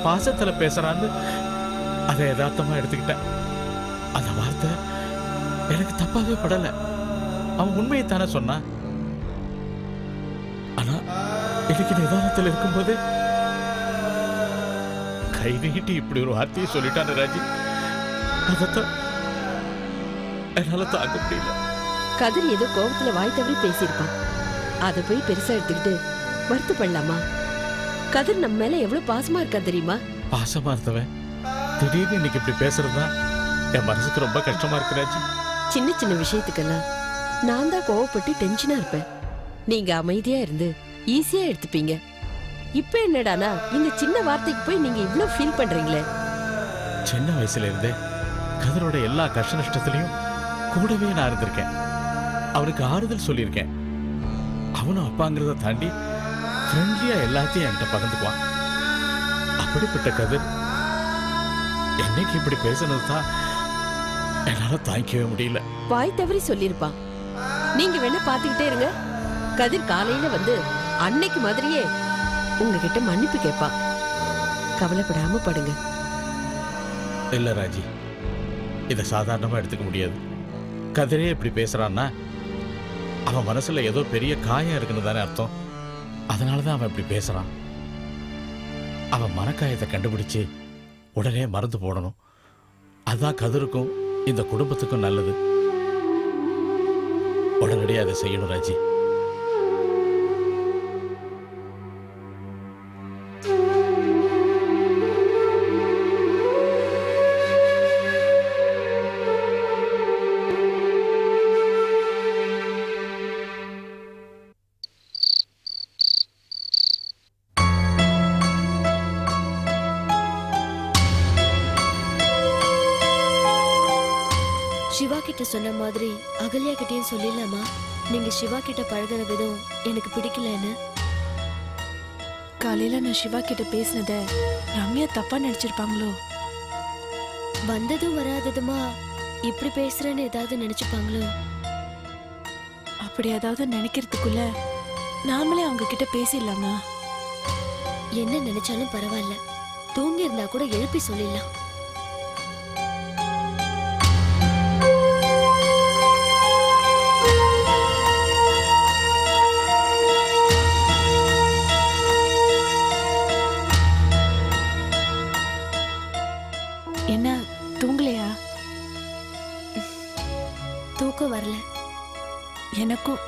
பாசத்துல பேசுறான்னு அதை யதார்த்தமா எடுத்துக்கிட்டேன். அந்த வார்த்தை எனக்கு தப்பாவே படல. அவன் உண்மையை தானே சொன்னான். ஆனா எனக்கு நிதானத்தில் இருக்கும்போது கை நீட்டி இப்படி ஒரு வார்த்தையை சொல்லிட்டான்னு ராஜி. அதத்தான் என்னால தாங்க முடியல. கதிர் ஏதோ கோபத்துல வாய் தவறி பேசியிருப்பான். அதை போய் பெருசா எடுத்துக்கிட்டு வருத்தப்படலாமா? கதிர் நம்ம மேல எவ்வளவு பாசமா இருக்கா தெரியுமா? பாசமா இருந்தவன் திடீர்னு இன்னைக்கு இப்படி பேசுறதுதான் என் மனசுக்கு ரொம்ப கஷ்டமா இருக்கு ராஜி. சின்ன சின்ன விஷயத்துக்கெல்லாம் நான் தான் கோவப்பட்டு டென்ஷனா இருப்பேன். நீங்க அமைதியா இருந்து ஈஸியா எடுத்துப்பீங்க. இப்ப என்னடானா இந்த சின்ன வார்த்தைக்கு போய் நீங்க இவ்வளவு ஃபீல் பண்றீங்களே. சின்ன வயசுல இருந்தே கதிரோட எல்லா கஷ்ட நஷ்டத்திலையும் கூடவே நான் இருந்திருக்கேன். அவனுக்கு ஆறுதல் சொல்லியிருக்கேன். அவனும் அப்பாங்கிறத தாண்டி ஃப்ரெண்ட்லியா எல்லாத்தையும் என்கிட்ட பகிர்ந்துக்குவான். அப்படிப்பட்ட கதிர் என்னைக்கு இப்படி பேசுனது தான் என்னால தாங்கிக்கவே முடியல. வாய் தவறி சொல்லிருப்பான். நீங்க வேணா பாத்துக்கிட்டே இருங்க. கதிர் காலையில வந்து அன்னைக்கு மாதிரியே உங்ககிட்ட மன்னிப்பு கேட்பான். கவலைப்படாம படுங்க. இல்ல ராஜி, இதை சாதாரணமா எடுத்துக்க முடியாது. கதிரே இப்படி பேசுறான்னா அவன் மனசுல ஏதோ பெரிய காயம் இருக்குன்னு தானே அர்த்தம். அதனாலதான் அவன் இப்படி பேசுறான். அவன் மனக்காயத்தை கண்டுபிடிச்சு உடனே மறந்து போடணும். அதுதான் கதிருக்கும் இந்த குடும்பத்துக்கும் நல்லது. உடனடியாக அதை செய்யணும் ராஜி. சிவா கிட்ட சொன்ன மாதிரி அகல்யா கிட்டயும் சொல்லிடலாமா? நீங்க சிவா கிட்ட பழகிற விதம் எனக்கு பிடிக்கலன்னு. காலையில நான் சிவா கிட்ட பேசினத ரம்யா தப்பா நினைச்சிருப்பாங்களோ? வந்ததும் வராததுமா இப்படி பேசுறேன்னு ஏதாவது நினைச்சுப்பாங்களோ? அப்படி ஏதாவது நினைக்கிறதுக்குள்ள நாமளே அவங்க கிட்ட பேசிடலாமா? என்ன நினைச்சாலும் பரவாயில்ல, தூங்கி இருந்தா கூட எழுப்பி சொல்லிடலாம். என்ன தூங்கலையா? தூக்கம் வரல. எனக்கும்.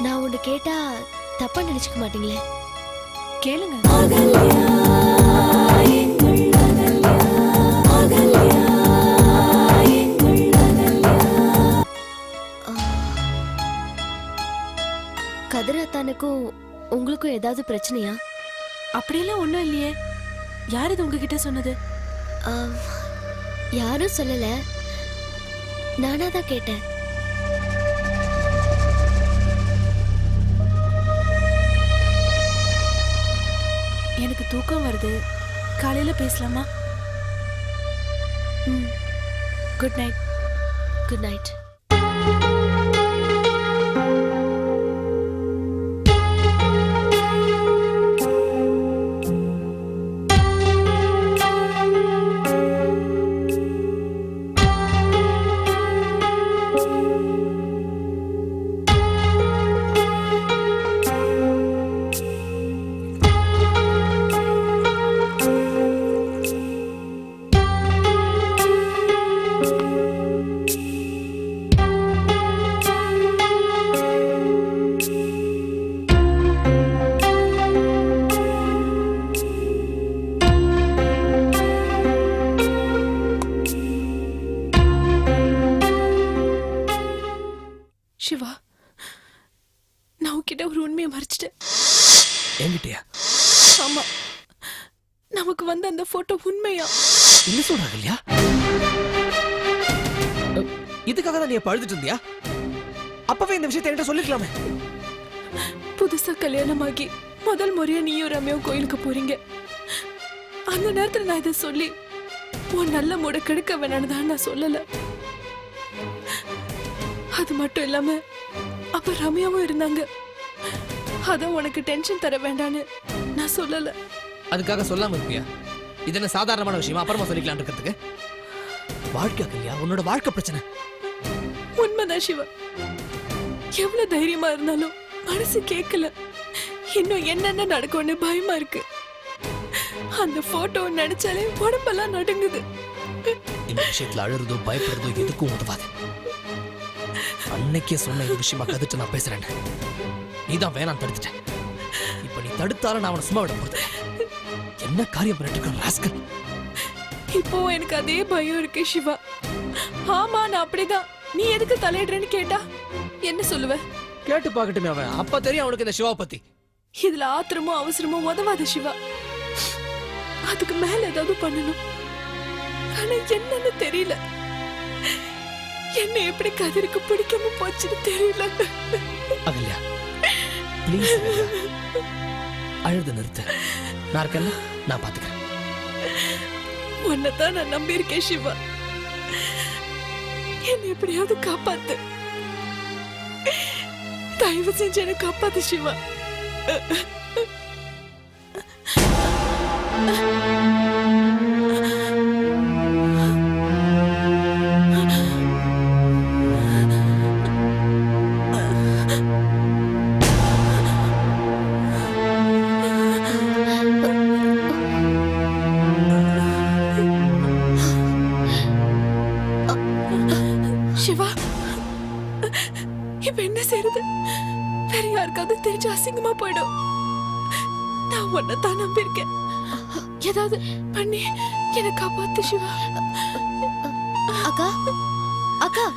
நான் ஒண்ணு கேட்டா தப்பா நினைச்சுக்க மாட்டீங்களே? கேளுங்க. கதிராத்தானுக்கும் உங்களுக்கும் ஏதாவது பிரச்சனையா? அப்படியெல்லாம் ஒண்ணும் இல்லையே. யார் இது உங்ககிட்ட சொன்னது? யாரும் சொல்லல, நானா தான் கேட்டேன். எனக்கு தூக்கம் வருது, காலையில பேசலாமா? Good night. Good night. Shiva, நான் உன்கிட்ட ஒரு உண்மையை மறைச்சிட்டேன். என்கிட்டயா? ஆமா, நமக்கு வந்த அந்த போட்டோ உண்மையா? என்ன சொல்றாங்க இல்லையா? இதுக்காக தான் நீ பழுதுட்டு இருந்தியா? அப்பவே இந்த விஷயத்தை என்கிட்ட சொல்லிக்கலாமே. புதுசா கல்யாணமாகி முதல் முறையா நீயும் ரம்யாவும் கோயிலுக்கு போறீங்க. அந்த நேரத்துல நான் இதை சொல்லி உன் நல்ல மூட கெடுக்க வேணான்னு தான் நான் சொல்லல. அது மட்டும் இல்லாம அப்ப ரம்யாவும் இருந்தாங்க. அதான் உனக்கு டென்ஷன் தர வேண்டான்னு நான் சொல்லல. அதுக்காக சொல்லாம இருப்பியா? இது என்ன சாதாரணமான விஷயமா? அப்புறமா சொல்லிக்கலாம் இருக்கிறதுக்கு. வாழ்க்கை அகல்யா, உன்னோட வாழ்க்கை பிரச்சனை. உண்மைதான் சிவா. எவ்வளவு தைரியமா இருந்தாலும் மனசு கேட்கல. இன்னும் என்னென்ன நடக்கும்னு பயமா இருக்கு. அந்த போட்டோ நினைச்சாலே உடம்பெல்லாம் நடுங்குது. இந்த விஷயத்துல அழுறதோ பயப்படுறதோ எதுக்கும் உதவாது. அன்னைக்கே சொன்ன இந்த விஷயமா கதிட்டு நான் பேசுறேன். நீதான் வேணாம் தடுத்துட்டேன். இப்ப நீ தடுத்தாலும் நான் அவனை சும்மா விட போறது. என்ன காரியம் பண்ணிட்டு இருக்க ராஸ்கல்? இப்போ எனக்கு அதே பயம் இருக்கு சிவா. ஆமா, நான் அப்படிதான். நீ எதுக்கு தலையிடுறேன்னு கேட்டா என்ன சொல்லுவ? கேட்டு பாக்கட்டுமே அவன். அப்ப தெரியும் அவனுக்கு இந்த சிவா பத்தி. இதுல ஆத்திரமும் அவசரமும் உதவாது சிவா. அதுக்கு மேல ஏதாவது பண்ணணும். ஆனா என்னன்னு தெரியல. என்ன எப்படி கதிருக்கு பிடிக்காம போச்சுன்னு தெரியல. அகல்யா, ப்ளீஸ் அழுது நிறுத்து. நான் இருக்கேன்ல, நான் பாத்துக்கிறேன். உன்னைத்தான் நான் நம்பி இருக்கேன் சிவா. என்ன எப்படியாவது காப்பாத்து. தயவு செஞ்சு என்ன காப்பாத்து சிவா. சிவா, இப்ப என்ன செய்யறது? வேற யாருக்காவது தெரிஞ்சு அசிங்கமா போயிடும். நான் உன்னைத்தான் நம்பியிருக்கேன். ஏதாவது பண்ணி என்னை காப்பாத்து சிவா. அக்கா அக்கா,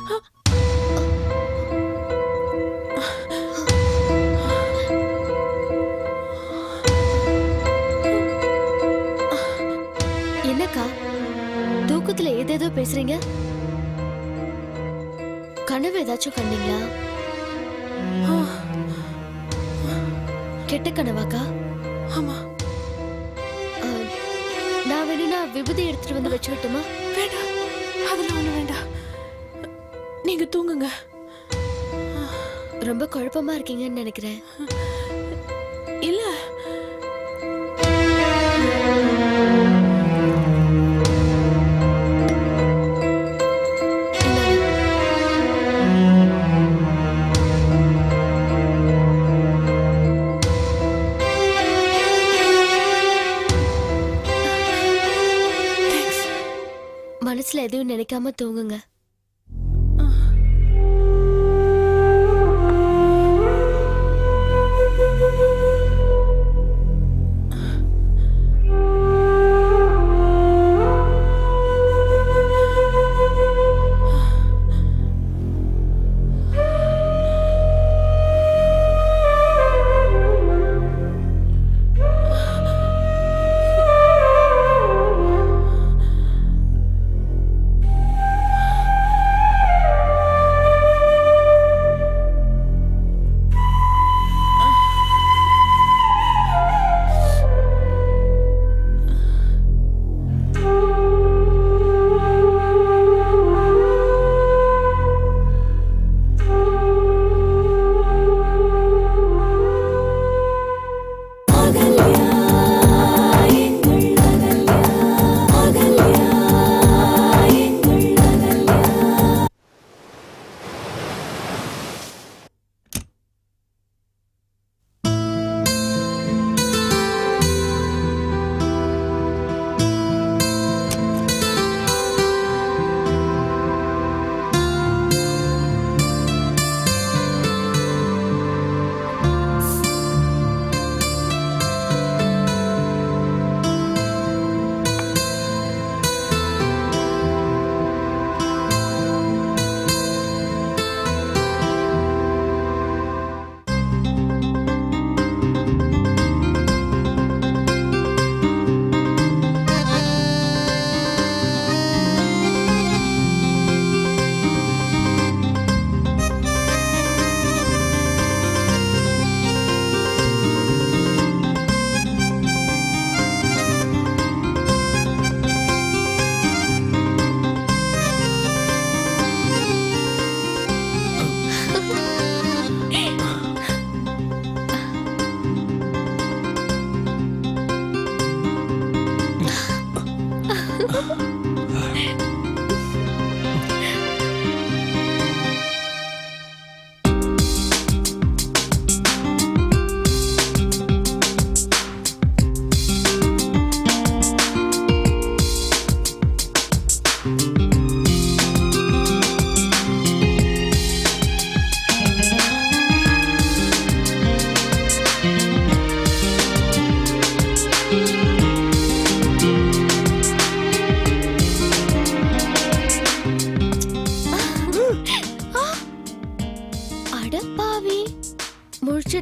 என்னக்கா தூக்கத்துல ஏதேதோ பேசுறீங்க? கனவு ஏதாச்சும் கண்டீங்களா? கெட்ட கனவாக்கா? ஆமா. நான் வேணும்னா விபூதி எடுத்துட்டு வந்து வச்சுக்கிட்டுமா? வேண்டாம், அதெல்லாம் ஒண்ணு வேண்டாம். நீங்க தூங்குங்க. ரொம்ப குழப்பமா இருக்கீங்கன்னு நினைக்கிறேன். இல்ல, மனசுல எதுவும் நினைக்காம தூங்குங்க.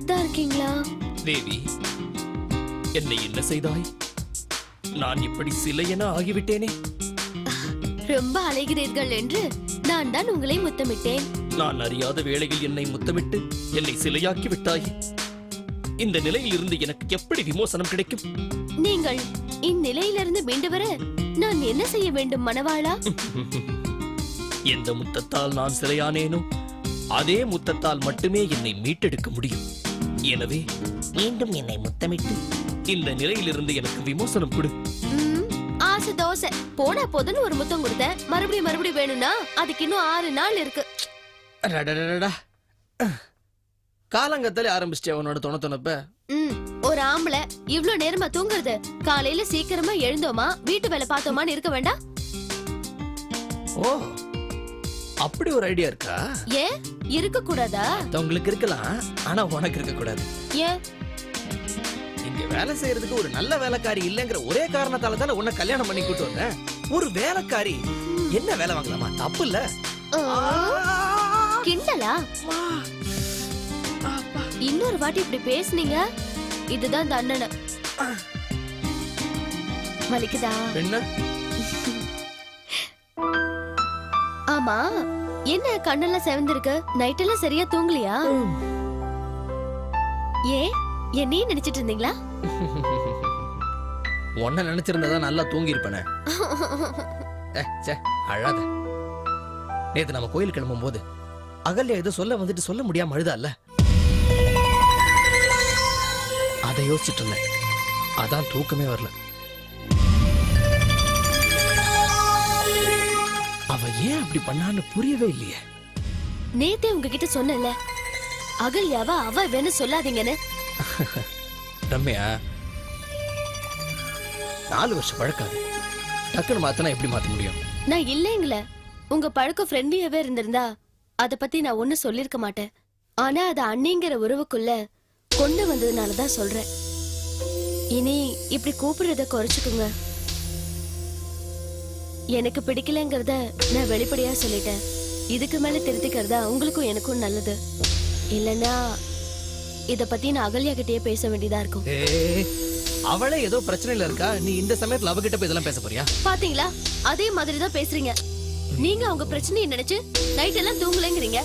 அழுதுட்டு தான் இருக்கீங்களா? தேவி, என்னை என்ன செய்தாய்? நான் இப்படி சிலையென ஆகிவிட்டேனே. ரொம்ப அலைகிறீர்கள் என்று நான் தான் உங்களை முத்தமிட்டேன். நான் அறியாத வேளையில் என்னை முத்தமிட்டு என்னை சிலையாக்கி விட்டாய். இந்த நிலையில் இருந்து எனக்கு எப்படி விமோசனம் கிடைக்கும்? நீங்கள் இந்நிலையிலிருந்து மீண்டு வர நான் என்ன செய்ய வேண்டும் மணவாளா? எந்த முத்தத்தால் நான் சிலையானேனோ அதே முத்தத்தால் மட்டுமே என்னை மீட்டெடுக்க முடியும். எனவே மீண்டும் என்னை முத்தமிட்டு இந்த நிலையிலிருந்து எனக்கு விமோசனம் கொடு. ஆசை தோசை போனா போதுன்னு ஒரு முத்தம் கொடுத்தேன். மறுபடியும் வேணும்னா அதுக்கு இன்னும் 6 நாள் இருக்கு. காலங்கத்தாலே ஆரம்பிச்சிட்டே உன்னோட தொணப்ப. ஒரு ஆம்பளை இவ்ளோ நேரமா தூங்குறது, காலையில சீக்கிரமா எழுந்தோமா வீட்டு வேலை பார்த்தோமான்னு இருக்க வேண்டாம்? ஓ, அப்படி ஒரு ஐடியா இருக்கா? ஏன் இருக்க கூடாதா? உங்களுக்கு இருக்கலாம், ஆனா உனக்கு இருக்க கூடாது. ஏன்? இங்க வேலை செய்யறதுக்கு ஒரு நல்ல வேலைக்காரி இல்லங்கிற ஒரே காரணத்தால தானே உன்னை கல்யாணம் பண்ணி கூட்டு வந்தேன். ஒரு வேலைக்காரி என்ன வேலை வாங்கலாமா? தப்பு இல்ல. கிண்டலா? இன்னொரு வாட்டி இப்படி பேசுனீங்க, இதுதான் தண்டனை. வலிக்குதா? என்ன? ஆமா, என்ன கண்ணெல்லாம் செவந்திருக்கு? நைட் எல்லாம் சரியா தூங்கலையா? ஏன் என்னையே நினைச்சிட்டு இருந்தீங்களா? உன்ன நினைச்சிருந்தா நல்லா தூங்கி இருப்பேனே. அழாத. நேத்து நம்ம கோயில் கிளம்பும் போது அகல்யா ஏதோ சொல்ல வந்துட்டு சொல்ல முடியாம அழுதால, அதை யோசிச்சுட்டு இருந்தேன். அதான் தூக்கமே வரல. அவ ஏன் அப்படி பண்ணான்னு புரியவே இல்லையே. நேத்தே உங்ககிட்ட சொன்னல, அகல்யாவா அவ வேணும் சொல்லாதீங்கன்னு. ரம்யா, 4 வருஷம் பழக்காது, டக்குன்னு மாத்தனா எப்படி மாத்த முடியும்? நான் இல்லைங்கள, உங்க பழக்கம் ஃப்ரெண்ட்லியாவே இருந்திருந்தா அத பத்தி நான் ஒண்ணும் சொல்லிருக்க மாட்டேன். ஆனா அது அண்ணிங்கிற உறவுக்குள்ள கொண்டு வந்ததுனாலதான் சொல்றேன். இனி இப்படி கூப்பிடுறத குறைச்சுக்குங்க. எனக்கு பிடிக்கலங்கிறத நான் வெளிப்படையா சொல்லிட்டேன். இதுக்கு மேல திருத்திக்கிறதா உங்களுக்கும் எனக்கும் நல்லது. இல்லன்னா இத பத்தி நான் அகல்யா கிட்டயே பேச வேண்டியதா இருக்கும். அவளே ஏதோ பிரச்சனையில இருக்கா, நீ இந்த சமயத்துல அவகிட்ட போய் இதெல்லாம் பேச போறியா? பாத்தீங்களா, அதே மாதிரிதான் பேசுறீங்க. நீங்க அவங்க பிரச்சனையை நினைச்சு நைட் எல்லாம் தூங்கலங்கிறீங்க,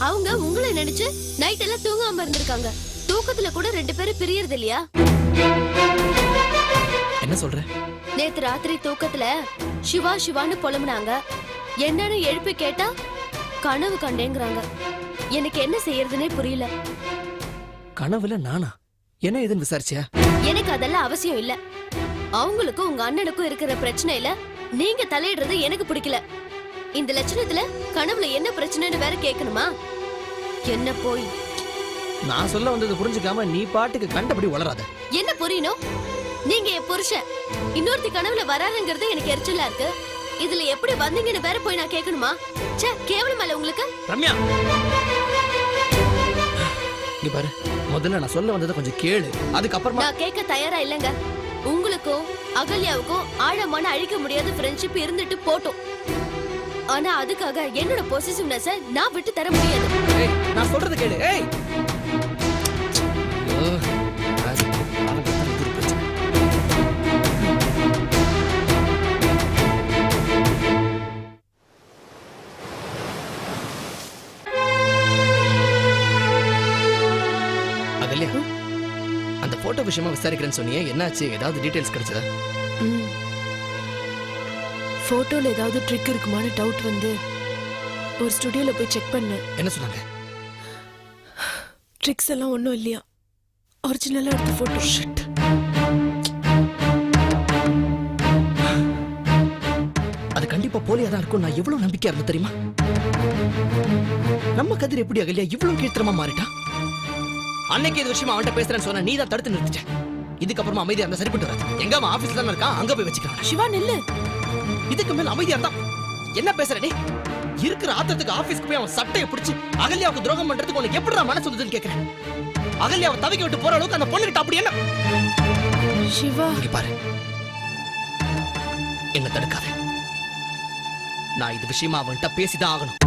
அவங்க உங்களை நினைச்சு நைட் எல்லாம் தூங்காம இருந்திருக்காங்க. தூக்கத்துல கூட 2 பேரும் பிரியறது இல்லையா? என்ன சொல்ற? நேத்து ராத்திரி தூக்கத்துல சிவா சிவான்னு புலம்புனாங்க. என்னன்னு எழுப்பி கேட்டா கனவு கண்டேங்கிறாங்க. எனக்கு என்ன செய்யறதுனே புரியல. கனவுல நானா? என்ன ஏதுன்னு விசாரிச்சியா? எனக்கு அதெல்லாம் அவசியம் இல்ல. அவங்களுக்கும் உங்க அண்ணனுக்கும் இருக்கிற பிரச்சனையில நீங்க தலையிடுறது எனக்கு பிடிக்கல. இந்த லட்சணத்துல கனவுல என்ன பிரச்சனைன்னு வேற கேட்கணுமா? என்ன போய் நான் சொல்ல வந்தது புரிஞ்சுக்காம நீ பாட்டுக்கு கண்டபடி வளராத. என்ன புரியணும்? நீங்க என் புருஷன் இன்னொருத்தி கனவுல வராருங்கிறது எனக்கு எரிச்சலா இருக்கு. இதுல எப்படி வந்தீங்கன்னு வேற போய் நான் கேட்கணுமா? ச்சே, கேவலமா இல்ல உங்களுக்கு? ரம்யா, இங்க பாரு, முதல்ல நான் சொல்ல வந்ததை கொஞ்சம் கேளு, அதுக்கப்புறமா. நான் கேட்க தயாரா இல்லங்க. உங்களுக்கும் அகல்யாவுக்கும் ஆழமான அழிக்க முடியாத ஃப்ரெண்ட்ஷிப் இருந்துட்டு போட்டோம். ஆனா அதுக்காக என்னோட பொசிசிவ்னஸ நான் விட்டு தர முடியாது. ஏய், நான் சொல்றது கேளு. ஏய், அகல்யா, அந்த போட்டோ விஷயமா விசாரிக்கிறேன்னு சொன்னியே, என்னாச்சு? ஏதாவது டீடைல்ஸ் கிடைச்சதா? போட்டோல ஏதாவது ட்ரிக் இருக்குமான்னு டவுட் வந்து ஒரு ஸ்டுடியோல போய் செக் பண்ணேன். என்ன சொன்னாங்க? ட்ரிக்ஸ் எல்லாம் ஒண்ணும் இல்லையா, ஒரிஜினலா எடுத்த போட்டோ. ஷிட். அது கண்டிப்பா போலியா தான் இருக்கும். நான் எவ்வளவு நம்பிக்கையா இருந்தேன் தெரியுமா? நம்ம கதிர் எப்படி அகல்யா இவ்வளவு கீழ்த்தரமா மாறிட்டா? அன்னைக்கு இது விஷயமா அவன்கிட்ட பேசுறேன்னு சொன்ன நீ தான் தடுத்து நிறுத்திட்ட. இதுக்கப்புறமா அமைதியா இருந்தா சரிப்பட்டு வராது. எங்க அவன் ஆபீஸ்ல தான் இருக்கான், அங்க போய் வச்சுக்கலாம். சிவா நில்லு. இதுக்கு மேல அமைதியா இருந்தா என்ன பேசுற நீ? இருக்கிற ஆத்திரத்துக்கு ஆபீஸ்க்கு போய் அவன் சட்டையை பிடிச்சி அகல்யாவுக்கு துரோகம் பண்றதுக்கு உனக்கு எப்படிடா மனசு வந்ததுன்னு கேக்குறேன். அகல்யாவை தவிக்க விட்டு போற அளவுக்கு அந்த பொண்ணுகிட்ட அப்படி என்ன? சிவா, இங்க பாரு, என்ன தடுக்காத. நான் இது விஷயமா அவன்கிட்ட பேசிதான் ஆகணும்.